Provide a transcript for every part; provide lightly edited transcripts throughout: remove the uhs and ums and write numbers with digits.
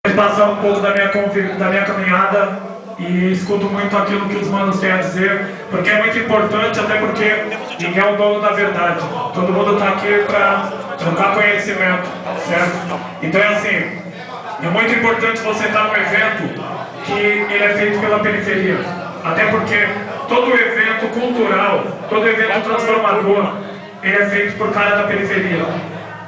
Passar um pouco da minha caminhada e escuto muito aquilo que os manos têm a dizer, porque é muito importante, até porque ninguém é o dono da verdade. Todo mundo está aqui para trocar conhecimento, certo? Então é assim, é muito importante você estar num evento que ele é feito pela periferia, até porque todo evento cultural, todo evento transformador, ele é feito por cara da periferia.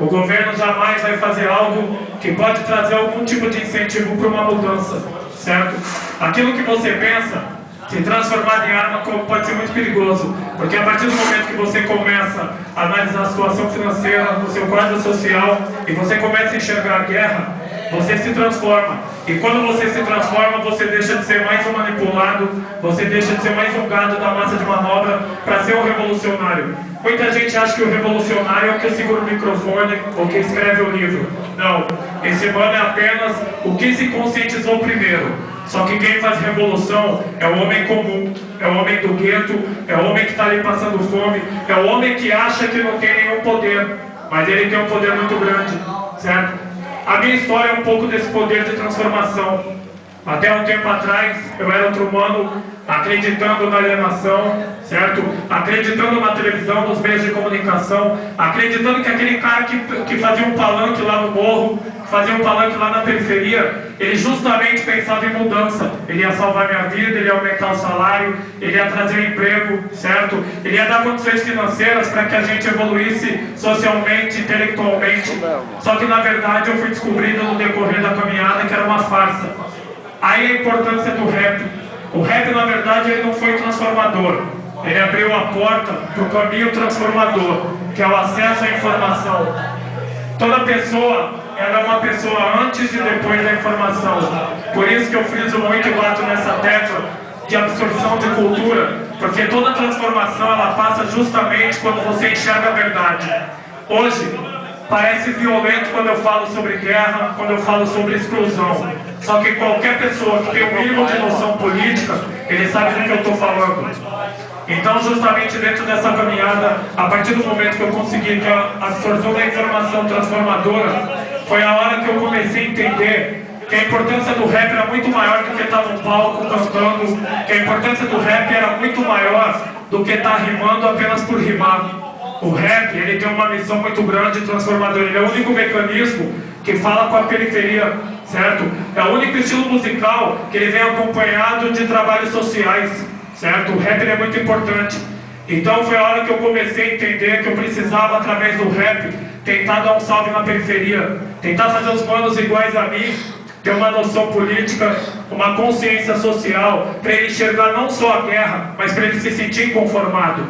O governo jamais vai fazer algo que pode trazer algum tipo de incentivo para uma mudança, certo? Aquilo que você pensa, se transformar em arma pode ser muito perigoso, porque a partir do momento que você começa a analisar a situação financeira, o seu quadro social, e você começa a enxergar a guerra, você se transforma. E quando você se transforma, você deixa de ser mais um manipulado, você deixa de ser mais um gado da massa de manobra para ser um revolucionário. Muita gente acha que o revolucionário é o que segura o microfone ou que escreve o livro. Não, esse mano é apenas o que se conscientizou primeiro. Só que quem faz revolução é o homem comum, é o homem do gueto, é o homem que está ali passando fome, é o homem que acha que não tem nenhum poder, mas ele tem um poder muito grande, certo? A minha história é um pouco desse poder de transformação. Até um tempo atrás, eu era outro humano, acreditando na alienação, certo? Acreditando na televisão, nos meios de comunicação, acreditando que aquele cara que fazia um palanque lá no morro, fazia um palanque lá na periferia, ele justamente pensava em mudança. Ele ia salvar minha vida, ele ia aumentar o salário, ele ia trazer emprego, certo? Ele ia dar condições financeiras para que a gente evoluísse socialmente, intelectualmente. Só que na verdade eu fui descobrindo no decorrer da caminhada que era uma farsa. Aí a importância do rap. O rap, na verdade, ele não foi transformador. Ele abriu a porta para o caminho transformador, que é o acesso à informação. Toda pessoa, ela é uma pessoa antes e depois da informação. Por isso que eu friso muito e bato nessa tecla de absorção de cultura, porque toda transformação, ela passa justamente quando você enxerga a verdade. Hoje, parece violento quando eu falo sobre guerra, quando eu falo sobre exclusão. Só que qualquer pessoa que tem o mínimo de noção política, ele sabe do que eu estou falando. Então, justamente dentro dessa caminhada, a partir do momento que eu consegui ter a absorção da informação transformadora, foi a hora que eu comecei a entender que a importância do rap era muito maior do que estar no palco cantando, que a importância do rap era muito maior do que estar rimando apenas por rimar. O rap, ele tem uma missão muito grande e transformadora. Ele é o único mecanismo que fala com a periferia, certo? É o único estilo musical que ele vem acompanhado de trabalhos sociais, certo? O rap, ele é muito importante. Então foi a hora que eu comecei a entender que eu precisava, através do rap, tentar dar um salve na periferia, tentar fazer os manos iguais a mim, ter uma noção política, uma consciência social, para ele enxergar não só a guerra, mas para ele se sentir inconformado.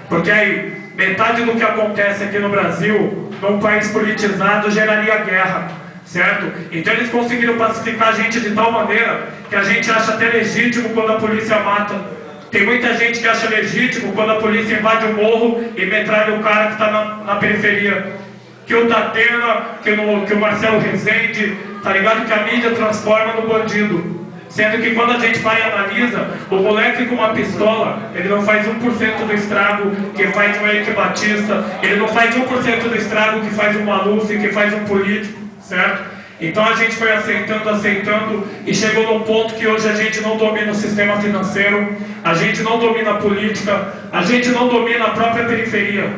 Porque aí, metade do que acontece aqui no Brasil, num país politizado, geraria guerra, certo? Então eles conseguiram pacificar a gente de tal maneira que a gente acha até legítimo quando a polícia mata. Tem muita gente que acha legítimo quando a polícia invade o morro e metralha o cara que está na periferia. Que o Datena, que o Marcelo Rezende, tá ligado? Que a mídia transforma no bandido. Sendo que quando a gente vai e analisa, o moleque com uma pistola, ele não faz 1% do estrago que faz um Eike Batista, ele não faz 1% do estrago que faz um Maluf, que faz um político, certo? Então a gente foi aceitando e chegou num ponto que hoje a gente não domina o sistema financeiro, a gente não domina a política, a gente não domina a própria periferia.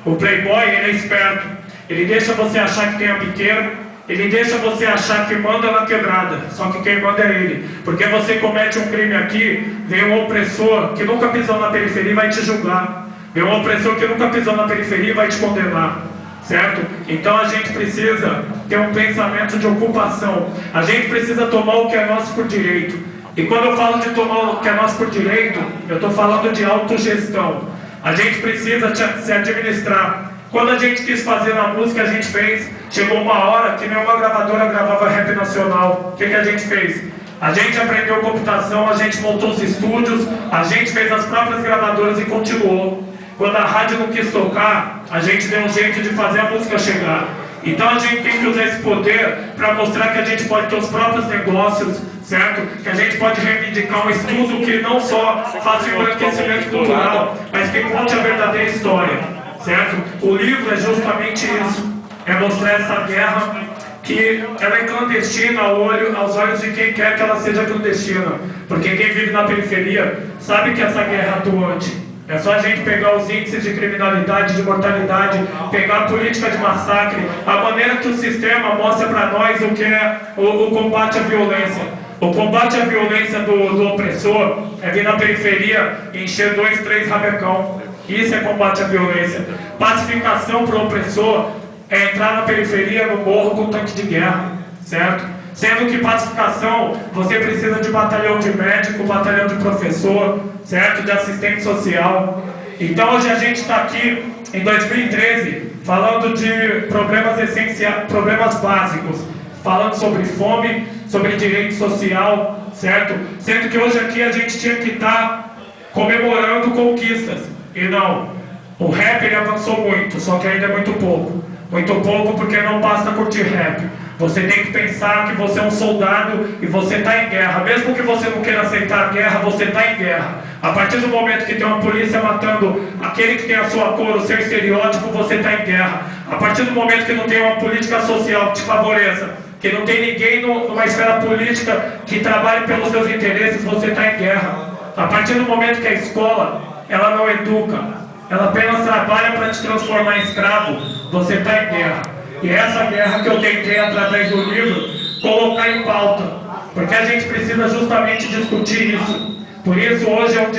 O playboy, ele é esperto, ele deixa você achar que tem a biqueira, ele deixa você achar que manda na quebrada, só que quem manda é ele. Porque você comete um crime aqui, vem um opressor que nunca pisou na periferia e vai te julgar. Vem um opressor que nunca pisou na periferia e vai te condenar, certo? Então a gente precisa ter um pensamento de ocupação. A gente precisa tomar o que é nosso por direito. E quando eu falo de tomar o que é nosso por direito, eu estou falando de autogestão. A gente precisa se administrar. Quando a gente quis fazer na música, a gente fez. Chegou uma hora que nenhuma gravadora gravava rap nacional. O que a gente fez? A gente aprendeu computação, a gente montou os estúdios, a gente fez as próprias gravadoras e continuou. Quando a rádio não quis tocar, a gente deu um jeito de fazer a música chegar. Então a gente tem que usar esse poder para mostrar que a gente pode ter os próprios negócios, certo? Que a gente pode reivindicar um estudo que não só faça o embranquecimento cultural, mas que conte a verdadeira história, certo? O livro é justamente isso, é mostrar essa guerra que que ela é clandestina aos olhos de quem quer que ela seja clandestina. Porque quem vive na periferia sabe que essa guerra é atuante. É só a gente pegar os índices de criminalidade, de mortalidade, pegar a política de massacre, a maneira que o sistema mostra para nós o que é o combate à violência. O combate à violência do opressor é vir na periferia e encher 2, 3 rabecão. Isso é combate à violência. Pacificação para o opressor é entrar na periferia, no morro, com tanque de guerra, certo? Sendo que pacificação, você precisa de batalhão de médico, batalhão de professor, certo? De assistente social. Então hoje a gente está aqui, em 2013, falando de problemas essenciais, problemas básicos, falando sobre fome, sobre direito social, certo? Sendo que hoje aqui a gente tinha que estar comemorando conquistas. E não, o rap ele avançou muito, só que ainda é muito pouco. Muito pouco porque não basta curtir rap. Você tem que pensar que você é um soldado e você está em guerra. Mesmo que você não queira aceitar a guerra, você está em guerra. A partir do momento que tem uma polícia matando aquele que tem a sua cor, o seu estereótipo, você está em guerra. A partir do momento que não tem uma política social que te favoreça, que não tem ninguém numa esfera política que trabalhe pelos seus interesses, você está em guerra. A partir do momento que a escola, ela não educa, ela apenas trabalha para te transformar em escravo, você está em guerra. E é essa guerra que eu tentei, através do livro, colocar em pauta. Porque a gente precisa justamente discutir isso. Por isso, hoje é um